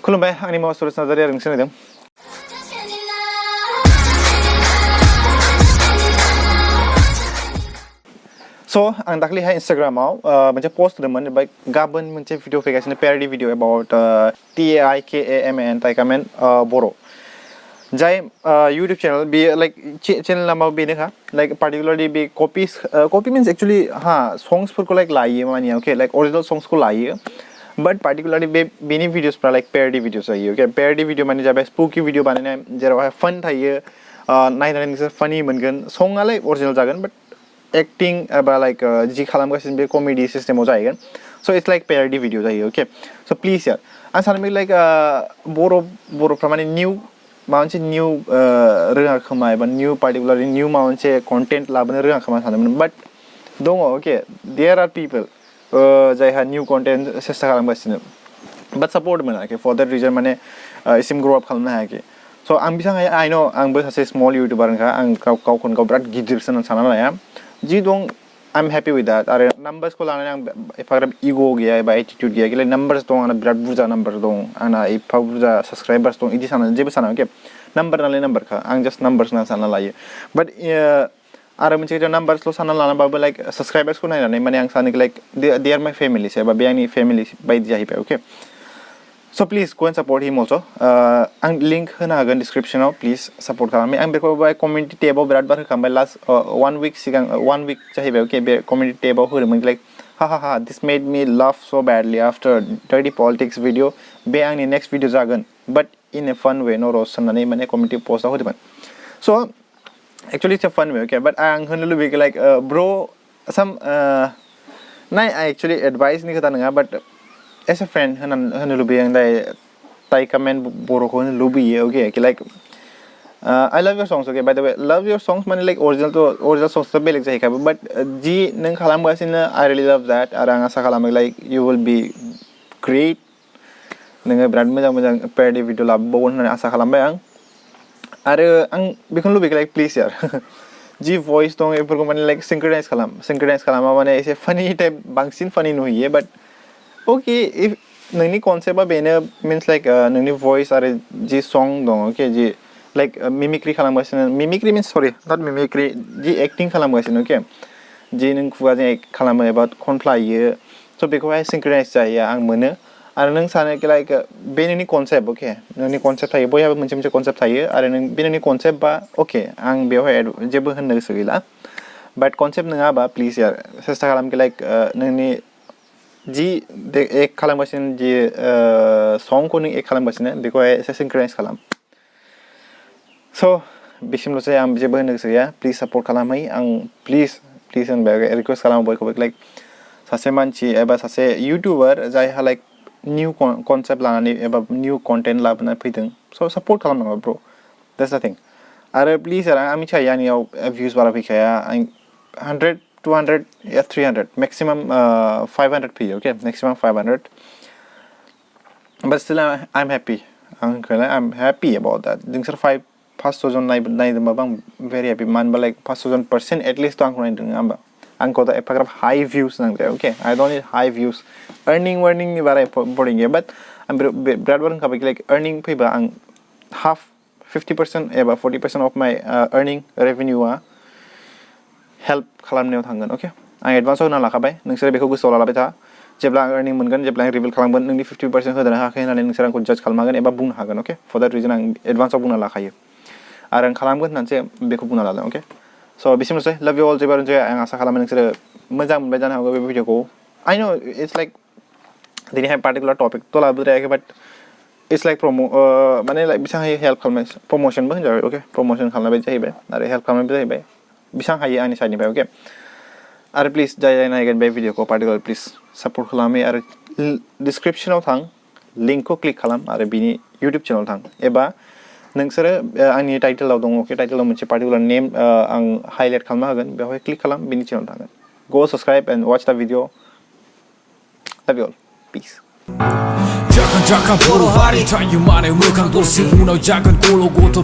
खुलुमबाय आंनि मुङा सुरेश नार्जारि आरो नोंसोर नायदों So आं दाख्लैहाय इन्स्टाग्रामाव मोनसे पोस्ट होदोंमोन ओमफ्राय गाबोन मोनसे भिडिअ फैगासिनो पेरडि भिडिअ एबाउट TAIKAMN टाइकामेन बर' जाय इउटुब चेनेल बे लाइक चेनेल नामा बेनोखा लाइक पार्टिकुलारलि बे कपि मीन्स एक्चुअली हाँ सॉन्ग्सफोरखौ लाइक लायो माने ओके लाइक अरिजिनल सॉन्ग्सखौ लायो बट पार्टिकुलारलि बेनि भिडिअसफ्रा लाइक पेरडि भिडिअस जायो ओके पेरडि भिडिअ माने जाबाय स्पुकि भिडिअ बानायनाय जेरावहाय फन थायो नायनानै नोंसोर फानि मोनगोन सङालाय अरिजिनल जागोन बट एक्टिं एबा लाइक जी खालामगासिनो बे कमेडि सिस्टेमाव जाहैगोन स' इट्स लाइक पेरडि भिडिअ जायो ओके स' प्लिज यार आं सानो लाइक बर'फ्रा माने निउ माबा मोनसे निउ रोङा खोमा एबा निउ पार्टिकुलारलि निउ माबा मोनसे कन्टेन्ट लाबोनो रोङा खोमा सानोमोन बाट दङ ओके देयार आर पिपोल जायहा निउ कन्टेन्ट सेस्था खालामगासिनो बाट सापर्ट मोनाखै फर द्याट रिजन माने इसिम ग्र' आप खालामनो हायाखै स' आं बेसेबां हायो आइ नो आंबो सासे स्मल इउटुबारखा आं गावखौनो गाव बिराद गिदिरसो होननानै सानना लाया जि दं आइ एम हेपि विथ द्याट आरो नाम्बार्सखौ लानानै आं एफाग्राब इग' गैया एबा एटिटिउड गैया लाइक नाम्बार्स दं आंना बिराद बुरजा नाम्बार दं आंना एफा बुरजा साबस्क्राइबार्स दं बिदि साननानै जेबो साना अके नाम्बार नालाय नाम्बारखा आं जास्ट नाम्बार्स होनना सानना लायो बाट आरो मोनसे खोथा नाम्बार्सल' सानना लानाबाबो लाइक साबस्क्राइबार्सखौ नायनानै माने आं सानो like they are my families एबा बे आंनि फेमिलि बायदि जाहैबाय okay so' please go and support him also' आं लिंक होनो हागोन डिसक्रिपसनाव प्लिज सापर्ट खालाम आं बेखौ कमिउनिटि टेबाव बिराद बार होखांबाय लास्ट 1 विक सिगां 1 विक जाहैबाय अके बे कमिउनिटि टेबाव होदोंमोन लाइक हा दिस मेड मी लाभ स' बेडलि आफ्टार डार्टि पलिटिक्स भिडिअ बे आंनि नेक्स्ट भिडिअ जागोन बाट इन ए फन वे न' रस होननानै माने कमिउनिटि पस्टआव होदोंमोन स' actually it's a fun way अके बाट आं होनो लुबैयो लाइक ब्र' साम नाय एक्चुअलि एडभाइसनि खोथा नङा बाट एस ए फ्रेन्ड होनो लुबैयो आं टाइकामेन बर'खौ होनो लुबैयो okay like I love your songs okay by the way love your songs माने लाइक अरिजिनल सॉन्ग्स बेलेग जाहैखाबाय बाट जि नों खालामगासिनो आई रियलि लव दैट आरो आं आसा खालामो like you will be great नोङो बिराद मोजां पेरडि भिडिअ लाबोबावगोन होननानै आसा खालामबाय आरो आं बेखौनो लुबैयो लाइक प्लिज यार जि भइस दं बेफोरखौ माने लाइक सिंक्रोनाइज खालामा माने एसे फानि टाइप बांसिन फानि नुहैयो बाट ओके इफ नोंनि कनसेप्टआ बेनो मिन्स लाइक नोंनि भइस आरो जि सं दं अके जि लाइक मिमिक्रि खालामगासिनो मिमिक्रि मिन्स सरि नट मिमिक्रि जि एक्टिं खालामगासिनो अके जि नों खुगाजों एक्ट खालामो एबा खनफ्लायो स' बेखौहाय सिंक्रोनाइज जायो आं मोनो आरो नों सानो लाइक बे नोंनि कनसेप्ट अके नोंनि कनसेप्ट थायो बयहाबो मोनसे कनसेप्ट थायो आरो नों बे नोंनि कनसेप्ट बा अके आं बेवहाय जेबो होननो गोसो गैला बाट कनसेप्ट नङाबा प्लिज यार सेस्था खालाम लाइक नोंनि जि एक्ट खालामगासिनो जि संखौ नों एक्ट खालामगासिनो बेखौहाय एसे सिंक्रोनाइज खालाम स' बेसिमल'सै आं जेबो होनो गोसो गैया प्लिज सापर्ट खालामै आं प्लिज होनबाय रिकुवेस्ट खालामो बयखौबो लाइक सासे मानसि एबा सासे इउटुबार जायहा लाइक निउ कनसेप्ट लानानै एबा निउ कन्टेन्ट लाबोनानै फैदों स' सापर्ट खालामनांगौ ब्र' द्याट्स द थिं आरो प्लिज आं मिथिखायो आंनियाव भिउस बारा फैखाया आं 100 200 या 300 maximum 500 फैयो okay maximum 500 but still I'm happy I'm happy about that नोंसोर 500 जन नायदोंबाबो आं very happy मानो होनबा लाइक 500 जन % एटलिस्ट आंखौ नायदों नङा होमबा आंखौ दा एफाग्राब हाई भिउस नांद्राया okay I don't need high views अर्निंनि बारा इम्पर्टेन्ट गैया बाट आं बिराद बार होनखाबाय लाइक अर्निं फैबा आं हाफ 50% एबा 40% अफ माइ अर्निं रेभिनिउआ हेल्प खालामनायाव थांगोन अके आं एडभान्सआव होना लाखाबाय नोंसोर बेखौ गोसोआव लाबाय था जेब्ला आं अर्निं मोनगोन जेब्ला आं रिभिल खालामगोन नोंनि 50% होदों हायाखै होननानै नोंसोर आंखौ जाज खालामगोन एबा बुंनो हागोन अके फर द्याट रिजन आं एडभान्सआव बुंना लाखायो आरो आं खालामगोन होननानैसो बेखौ बुंना लादों अके स' बिसिमल'सै लाभ इउ अल जेबो आं आसा खालामो नोंसोरो मोजां मोनबाय जानो हागौ बे भिडिअखौ आइ नो इट्स लाइक दिनैहाय पार्टिकुलार टपिकथ' लाबोद्रायाखै बाट इट्स लाइक माने लाइक बेसेबां हायो हेल्प खालामनाय प्रम'सनबो होनजाबाय अके प्रम'सन खालामनाय बायदि जाहैबाय आरो हेल्प खालामनायबो जाहैबाय बेसेबां हायो आंनि साइडनिफ्राय अके आरो प्लिज जाय नायगोन बे भिडिअखौ पार्टिकुलार प्लिज सापर्ट खालामै आरो डिसक्रिपसनाव थां लिंकखौ क्लिक खालाम आरो बिनि इउटुब चेनेलाव थां एबा नोंसोरो आंनि टाइटेलाव दङ अके टाइटेलाव मोनसे पार्टिकुलार नेम आं हाइलाइट खालामना होगोन बेवहाय क्लिक खालाम बिनि चेनेलाव थांगोन go subscribe and watch the video love you Al piece 작은 볼 화리 자유만의 물강 도시 문어 작은 골로 고토